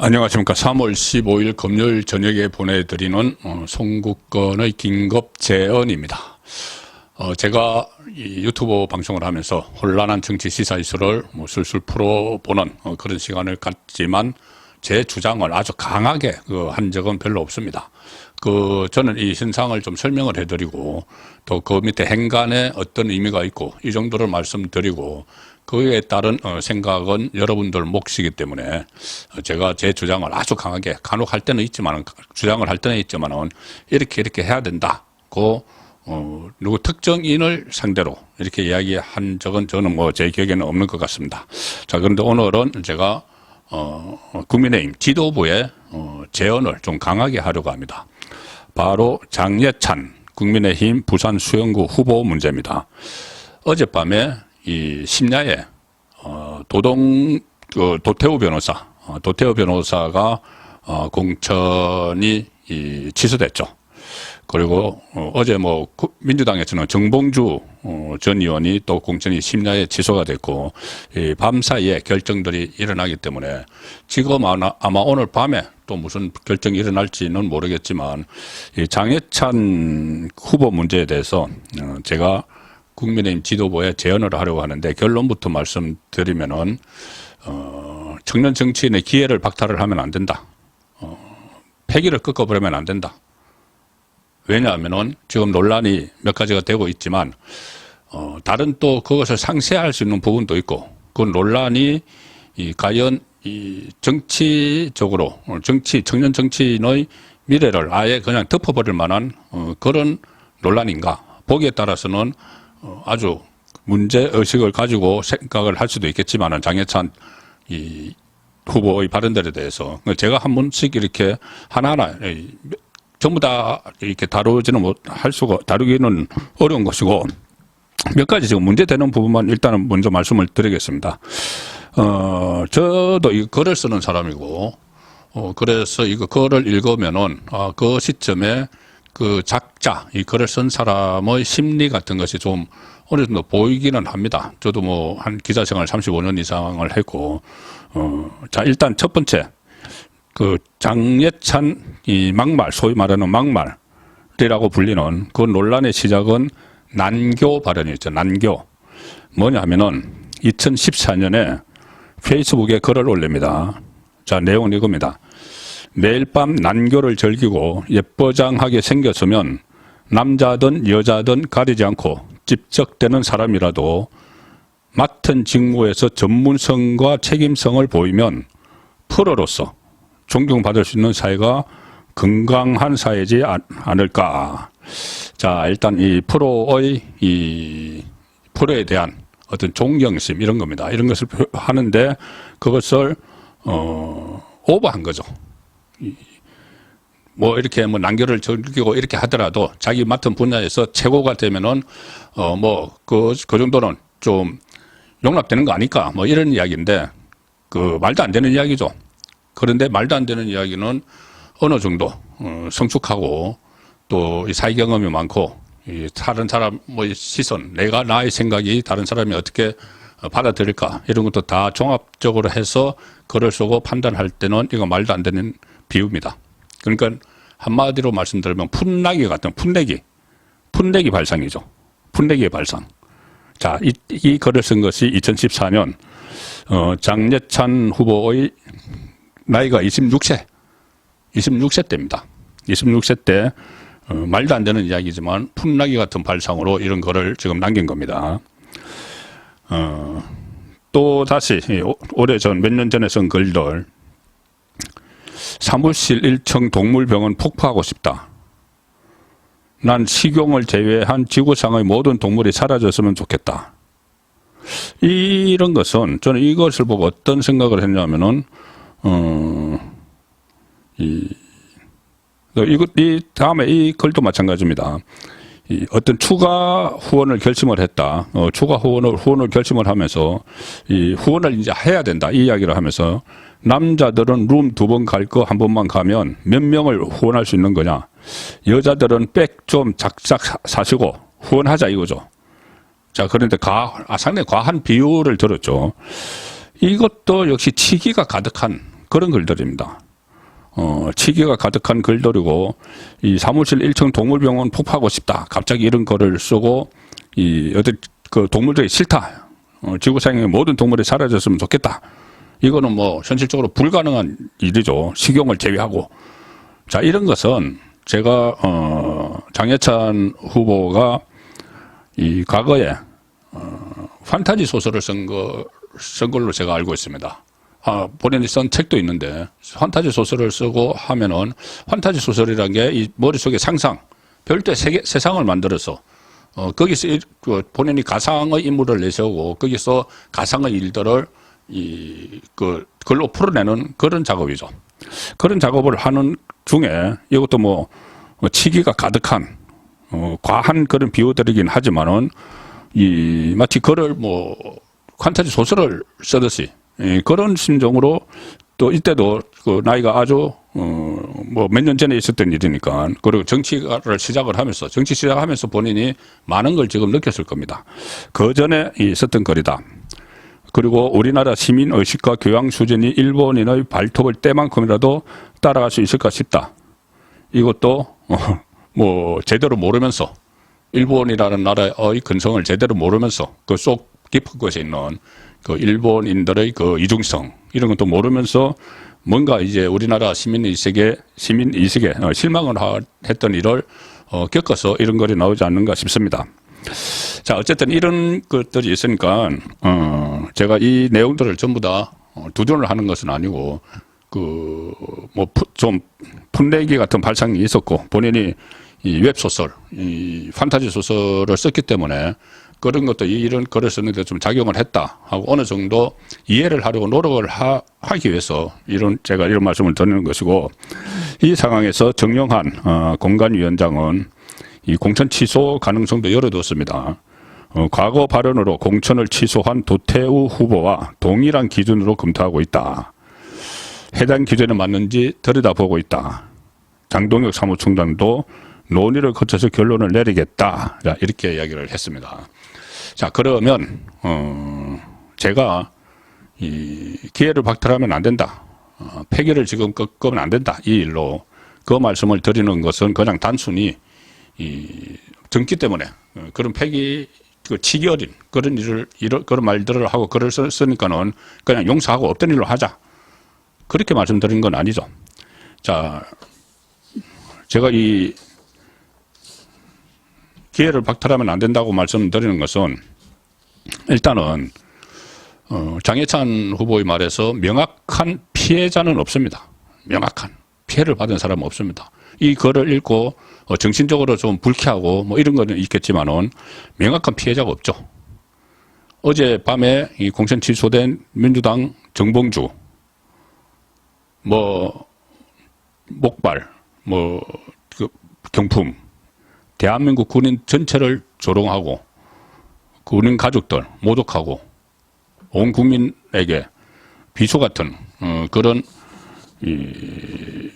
안녕하십니까. 3월 15일 금요일 저녁에 보내드리는 송국건의 긴급 재언입니다. 제가 이 유튜브 방송을 하면서 혼란한 정치 시사 이슈를 술술 풀어보는 그런 시간을 갖지만 제 주장을 아주 강하게 한 적은 별로 없습니다. 저는 이 현상을 좀 설명을 해드리고 또 그 밑에 행간에 어떤 의미가 있고 이 정도를 말씀드리고 그에 따른 생각은 여러분들 몫이기 때문에 제가 제 주장을 아주 강하게 간혹 할 때는 있지만 주장을 할 때는 있지만은 이렇게 해야 된다고 누구 특정인을 상대로 이렇게 이야기한 적은 저는 제 기억에는 없는 것 같습니다. 자, 그런데 오늘은 제가 국민의힘 지도부의 제언을 좀 강하게 하려고 합니다. 바로 장예찬 국민의힘 부산 수영구 후보 문제입니다. 어젯밤에 이 심야에 도태우 변호사가 공천이 취소됐죠. 그리고 어제 민주당에서는 정봉주 전 의원이 또 공천이 심야에 취소가 됐고 밤 사이에 결정들이 일어나기 때문에 지금 아마 오늘 밤에 또 무슨 결정이 일어날지는 모르겠지만 이 장예찬 후보 문제에 대해서 제가 국민의힘 지도부에 제언을 하려고 하는데 결론부터 말씀드리면은 청년 정치인의 기회를 박탈을 하면 안 된다. 패기를 꺾어버리면 안 된다. 왜냐하면은 지금 논란이 몇 가지가 되고 있지만 다른 또 그것을 상쇄할 수 있는 부분도 있고 그 논란이 과연 정치적으로 청년 정치인의 미래를 아예 그냥 덮어버릴 만한 그런 논란인가 보기에 따라서는 아주 문제의식을 가지고 생각을 할 수도 있겠지만은 장예찬 후보의 발언들에 대해서 제가 한 번씩 이렇게 하나하나 전부 다 이렇게 다루기는 어려운 것이고 몇 가지 지금 문제되는 부분만 일단은 먼저 말씀을 드리겠습니다. 저도 이 글을 쓰는 사람이고 그래서 이거 글을 읽으면은 그 시점에 그 작자, 이 글을 쓴 사람의 심리 같은 것이 좀 어느 정도 보이기는 합니다. 저도 한 기자 생활 35년 이상을 했고, 자, 일단 첫 번째, 장예찬 막말, 소위 말하는 막말이라고 불리는 그 논란의 시작은 난교 발언이었죠. 난교. 뭐냐면은 2014년에 페이스북에 글을 올립니다. 자, 내용은 이겁니다. 매일 밤 난교를 즐기고 예뻐장하게 생겼으면 남자든 여자든 가리지 않고 집적되는 사람이라도 맡은 직무에서 전문성과 책임성을 보이면 프로로서 존경받을 수 있는 사회가 건강한 사회지 않을까. 자, 일단 프로에 대한 어떤 존경심 이런 겁니다. 이런 것을 하는데 그것을 오버한 거죠. 이렇게 난교를 즐기고 이렇게 하더라도 자기 맡은 분야에서 최고가 되면은 그 정도는 좀 용납되는 거 아닐까 이런 이야기인데 말도 안 되는 이야기죠. 그런데 말도 안 되는 이야기는 어느 정도 성숙하고 또 사회 경험이 많고 다른 사람의 시선, 나의 생각이 다른 사람이 어떻게 받아들일까 이런 것도 다 종합적으로 해서 글을 쓰고 판단할 때는 이거 말도 안 되는 비유입니다. 그러니까 한마디로 말씀드리면 풋나기 같은 풋내기 발상이죠. 풋내기의 발상. 자, 이 글을 쓴 것이 2014년 장예찬 후보의 나이가 26세 때입니다. 26세 때 말도 안 되는 이야기지만 풋나기 같은 발상으로 이런 글을 지금 남긴 겁니다. 또 다시 오래전 몇 년 전에 쓴 글들. 사무실 1층 동물병원 폭파하고 싶다. 난 식용을 제외한 지구상의 모든 동물이 사라졌으면 좋겠다. 이런 것은 저는 이것을 보고 어떤 생각을 했냐면은 다음에 이 글도 마찬가지입니다. 어떤 추가 후원을 결심을 했다. 추가 후원을 결심을 하면서 후원을 이제 해야 된다. 이 이야기를 하면서 남자들은 룸 2번 갈 거 한 번만 가면 몇 명을 후원할 수 있는 거냐. 여자들은 백 좀 작작 사시고 후원하자 이거죠. 자, 그런데 상당히 과한 비유를 들었죠. 이것도 역시 치기가 가득한 그런 글들입니다. 치기가 가득한 글들이고, 이 사무실 1층 동물병원 폭파하고 싶다. 갑자기 이런 글을 쓰고, 그 동물들이 싫다. 지구상의 모든 동물이 사라졌으면 좋겠다. 이거는 뭐 현실적으로 불가능한 일이죠. 식용을 제외하고. 자, 이런 것은 제가 장해찬 후보가 이 과거에 판타지 소설을 쓴 걸로 제가 알고 있습니다. 본인이 쓴 책도 있는데 판타지 소설을 쓰고 하면은 판타지 소설이라는 게 이 머릿속에 상상, 별도의 세상을 만들어서 거기서 본인이 가상의 인물을 내세우고 거기서 가상의 일들을 글로 풀어내는 그런 작업이죠. 그런 작업을 하는 중에 이것도 뭐 치기가 가득한 과한 그런 비유들이긴 하지만은 마치 글을 뭐 판타지 소설을 쓰듯이 그런 심정으로 또 이때도 그 나이가 아주 뭐 몇 년 전에 있었던 일이니까 그리고 정치 시작하면서 본인이 많은 걸 지금 느꼈을 겁니다. 그 전에 있었던 글이다. 그리고 우리나라 시민 의식과 교양 수준이 일본인의 발톱을 때만큼이라도 따라갈 수 있을까 싶다. 이것도 뭐 제대로 모르면서 일본이라는 나라의 근성을 제대로 모르면서 그 속 깊은 곳에 있는 그 일본인들의 그 이중성 이런 것도 모르면서 뭔가 이제 우리나라 시민의식에 실망을 했던 일을 겪어서 이런 글이 나오지 않는가 싶습니다. 자, 어쨌든 이런 것들이 있으니까 제가 이 내용들을 전부 다 두둔을 하는 것은 아니고 뭐 좀 풋내기 같은 발상이 있었고 본인이 이 웹소설, 이 판타지 소설을 썼기 때문에 그런 것도 이런 글을 썼는데 좀 작용을 했다 하고 어느 정도 이해를 하려고 노력을 하기 위해서 제가 이런 말씀을 드리는 것이고, 이 상황에서 정영한 공관위원장은 이 공천 취소 가능성도 열어뒀습니다. 과거 발언으로 공천을 취소한 도태우 후보와 동일한 기준으로 검토하고 있다. 해당 기준에 맞는지 들여다보고 있다. 장동혁 사무총장도 논의를 거쳐서 결론을 내리겠다. 자, 이렇게 이야기를 했습니다. 자, 그러면 제가 이 기회를 박탈하면 안 된다. 폐기를 지금 꺾으면 안 된다. 이 일로 그 말씀을 드리는 것은 그냥 단순히 이 정기 때문에 그런 폐기 치기 어린 그런 그런 말들을 하고 글을 쓰니까는 그냥 용서하고 없던 일로 하자. 그렇게 말씀드린 건 아니죠. 자, 제가 이 기회를 박탈하면 안 된다고 말씀드리는 것은 일단은 장해찬 후보의 말에서 명확한 피해자는 없습니다. 명확한 피해를 받은 사람은 없습니다. 이 글을 읽고 정신적으로 좀 불쾌하고 뭐 이런 거는 있겠지만은 명확한 피해자가 없죠. 어젯밤에 이 공천 취소된 민주당 정봉주 뭐 목발 그 경품 대한민국 군인 전체를 조롱하고 군인 가족들 모독하고 온 국민에게 비수 같은 그런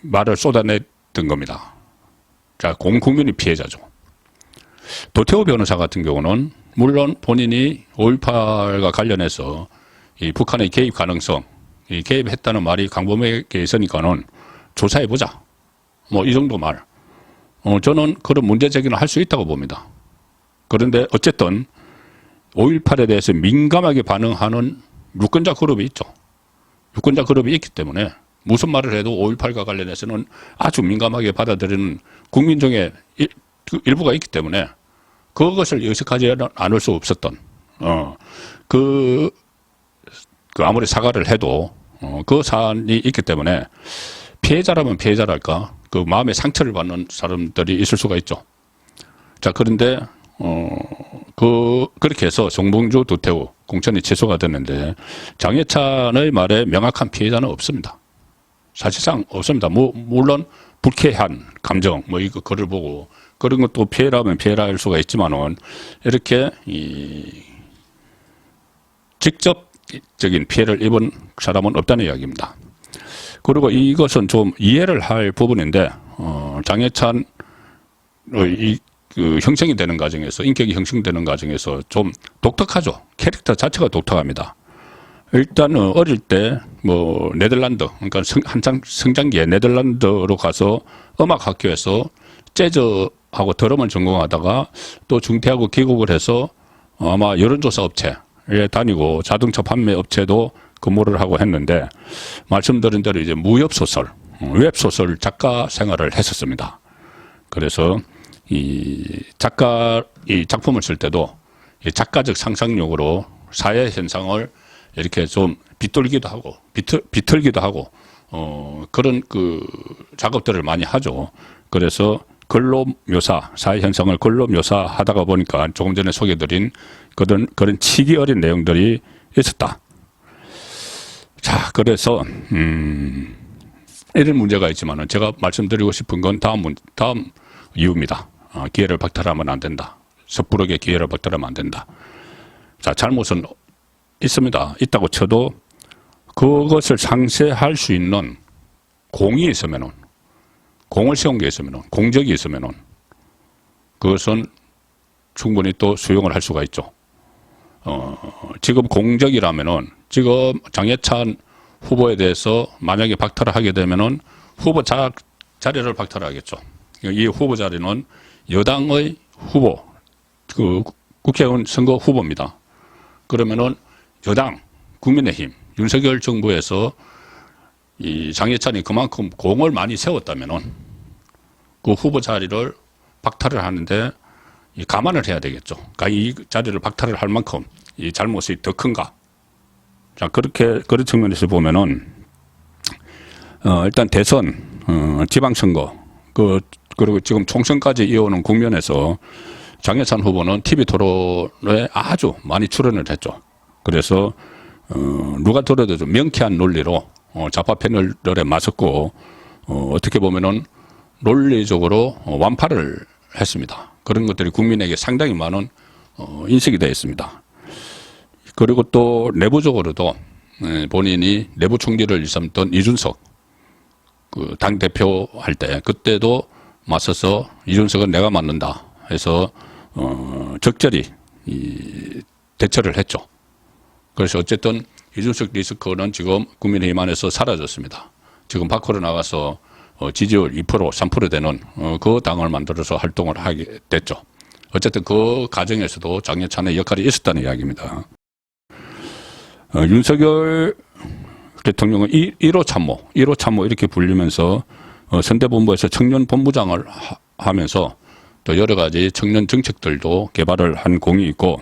말을 쏟아냈던 겁니다. 자, 온 국민이 피해자죠. 도태우 변호사 같은 경우는 물론 본인이 5.18과 관련해서 이 북한의 개입 가능성, 이 개입했다는 말이 강범에게 있으니까는 조사해보자. 뭐 이 정도 말. 저는 그런 문제 제기는 할 수 있다고 봅니다. 그런데 어쨌든 5.18에 대해서 민감하게 반응하는 유권자 그룹이 있죠. 유권자 그룹이 있기 때문에 무슨 말을 해도 5.18과 관련해서는 아주 민감하게 받아들이는 국민 중에 일부가 있기 때문에 그것을 의식하지 않을 수 없었던 아무리 사과를 해도 그 사안이 있기 때문에 피해자라면 피해자랄까 그 마음의 상처를 받는 사람들이 있을 수가 있죠. 자, 그런데 그렇게 해서 정봉주 도태우 공천이 취소가 됐는데 장해찬의 말에 명확한 피해자는 없습니다. 사실상 없습니다. 물론 불쾌한 감정 이거 글을 보고 그런 것도 피해라면 피해랄 수가 있지만은 이렇게 직접적인 피해를 입은 사람은 없다는 이야기입니다. 그리고 이것은 좀 이해를 할 부분인데 장해찬의 형성이 되는 과정에서 인격이 형성되는 과정에서 좀 독특하죠. 캐릭터 자체가 독특합니다. 일단 어릴 때 뭐 네덜란드, 그러니까 한창 성장기에 네덜란드로 가서 음악 학교에서 재즈하고 드럼을 전공하다가 또 중퇴하고 귀국을 해서 아마 여론조사 업체에 다니고 자동차 판매 업체도 근무를 하고 했는데, 말씀드린 대로 이제 무협소설, 웹소설 작가 생활을 했었습니다. 그래서 이 작품을 쓸 때도 이 작가적 상상력으로 사회 현상을 이렇게 좀 비틀기도 하고 그런 그 작업들을 많이 하죠. 그래서 글로 묘사, 사회 현상을 글로 묘사하다가 보니까 조금 전에 소개드린 그런 치기 어린 내용들이 있었다. 자, 그래서 이런 문제가 있지만은 제가 말씀드리고 싶은 건 다음 이유입니다. 기회를 박탈하면 안 된다. 섣부르게 기회를 박탈하면 안 된다. 자, 잘못은 있습니다. 있다고 쳐도 그것을 상쇄할 수 있는 공이 있으면은, 공을 세운 게 있으면은, 공적이 있으면은 그것은 충분히 또 수용을 할 수가 있죠. 지금 공적이라면은, 지금 장해찬 후보에 대해서 만약에 박탈을 하게 되면은 후보 자리를 박탈하겠죠. 이 후보 자리는 여당의 후보, 그 국회의원 선거 후보입니다. 그러면은 여당, 국민의힘, 윤석열 정부에서 이 장해찬이 그만큼 공을 많이 세웠다면은 그 후보 자리를 박탈을 하는데 감안을 해야 되겠죠. 그러니까 이 자리를 박탈을 할 만큼 이 잘못이 더 큰가? 자, 그런 측면에서 보면은, 일단 대선, 지방선거, 그리고 지금 총선까지 이어오는 국면에서 장해찬 후보는 TV 토론에 아주 많이 출연을 했죠. 그래서, 누가 들어도 좀 명쾌한 논리로, 좌파 패널에 맞섰고, 어떻게 보면은 논리적으로 완파를 했습니다. 그런 것들이 국민에게 상당히 많은, 인식이 되어 있습니다. 그리고 또 내부적으로도 본인이 내부 총리를 일삼던 이준석 그 당 대표 할 때, 그때도 맞서서 이준석은 내가 맞는다 해서 적절히 대처를 했죠. 그래서 어쨌든 이준석 리스크는 지금 국민의힘 안에서 사라졌습니다. 지금 밖으로 나가서 지지율 2%, 3% 되는 그 당을 만들어서 활동을 하게 됐죠. 어쨌든 그 과정에서도 장해찬의 역할이 있었다는 이야기입니다. 윤석열 대통령은 1호 참모 이렇게 불리면서 선대본부에서 청년본부장을 하면서 또 여러 가지 청년 정책들도 개발을 한 공이 있고,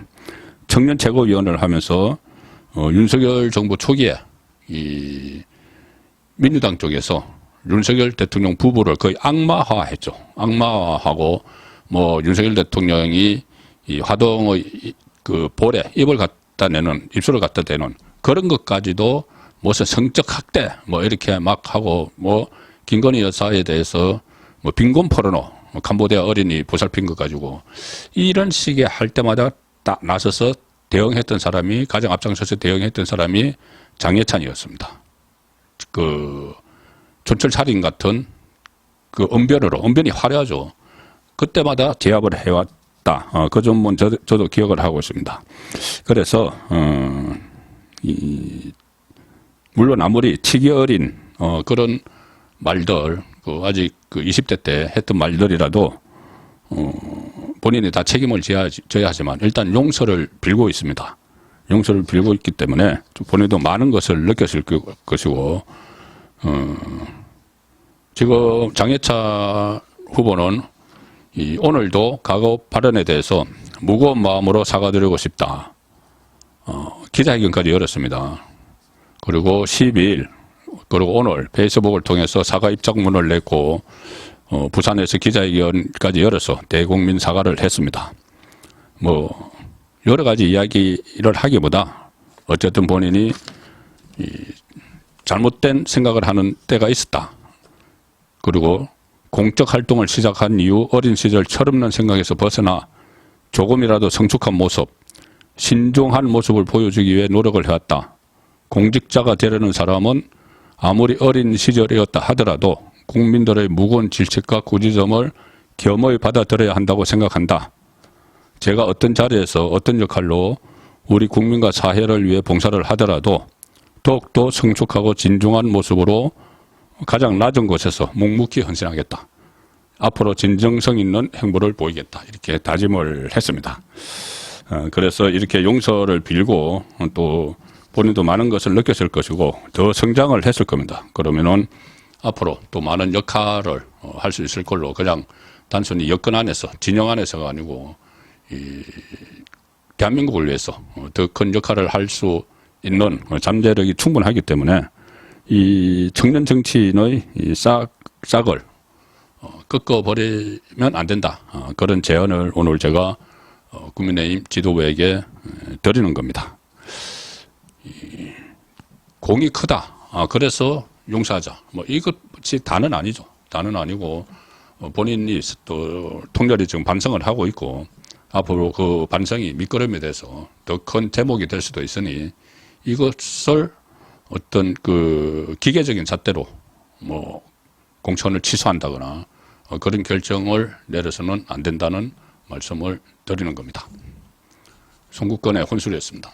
청년 최고위원을 하면서 윤석열 정부 초기에 이 민주당 쪽에서 윤석열 대통령 부부를 거의 악마화했죠. 악마화하고 뭐 윤석열 대통령이 이 화동의 그 볼에 입술을 갖다 대는 그런 것까지도 무슨 성적 학대 뭐 이렇게 막 하고, 뭐 김건희 여사에 대해서 뭐 빈곤 포르노, 캄보디아 어린이 보살핀 것 가지고 이런 식의 할 때마다 딱 나서서 대응했던 사람이, 가장 앞장서서 대응했던 사람이 장해찬이었습니다. 그 촌철살인 같은 그 언변이 화려하죠. 그때마다 제압을 해왔다. 그 점은 저도 기억을 하고 있습니다. 그래서 물론 아무리 치기 어린 그런 말들, 아직 그 20대 때 했던 말들이라도 본인이 다 책임을 져야 하지만 일단 용서를 빌고 있습니다. 용서를 빌고 있기 때문에 본인도 많은 것을 느꼈을 것이고, 지금 장해찬 후보는 오늘도 과거 발언에 대해서 무거운 마음으로 사과드리고 싶다. 기자회견까지 열었습니다. 그리고 12일, 그리고 오늘 페이스북을 통해서 사과 입장문을 냈고, 부산에서 기자회견까지 열어서 대국민 사과를 했습니다. 뭐 여러 가지 이야기를 하기보다 어쨌든 본인이 잘못된 생각을 하는 때가 있었다. 그리고 공적 활동을 시작한 이후 어린 시절 철없는 생각에서 벗어나 조금이라도 성숙한 모습, 신중한 모습을 보여주기 위해 노력을 해왔다. 공직자가 되려는 사람은 아무리 어린 시절이었다 하더라도 국민들의 무거운 질책과 꾸짖음을 겸허히 받아들여야 한다고 생각한다. 제가 어떤 자리에서 어떤 역할로 우리 국민과 사회를 위해 봉사를 하더라도 더욱더 성숙하고 진중한 모습으로 가장 낮은 곳에서 묵묵히 헌신하겠다. 앞으로 진정성 있는 행보를 보이겠다. 이렇게 다짐을 했습니다. 그래서 이렇게 용서를 빌고 또 본인도 많은 것을 느꼈을 것이고 더 성장을 했을 겁니다. 그러면은 앞으로 또 많은 역할을 할 수 있을 걸로, 그냥 단순히 여건 안에서, 진영 안에서가 아니고 이 대한민국을 위해서 더 큰 역할을 할 수 있는 잠재력이 충분하기 때문에 이 청년 정치인의 이 싹을 꺾어버리면 안 된다. 그런 제안을 오늘 제가 국민의힘 지도부에게 드리는 겁니다. 공이 크다. 그래서 용서하자. 뭐 이것이 다는 아니죠. 다는 아니고 본인이 또 통렬히 지금 반성을 하고 있고 앞으로 그 반성이 밑거름이 돼서 더 큰 제목이 될 수도 있으니 이것을 어떤 그 기계적인 잣대로 뭐 공천을 취소한다거나 그런 결정을 내려서는 안 된다는 말씀을 드리는 겁니다. 송국건의 혼술이었습니다.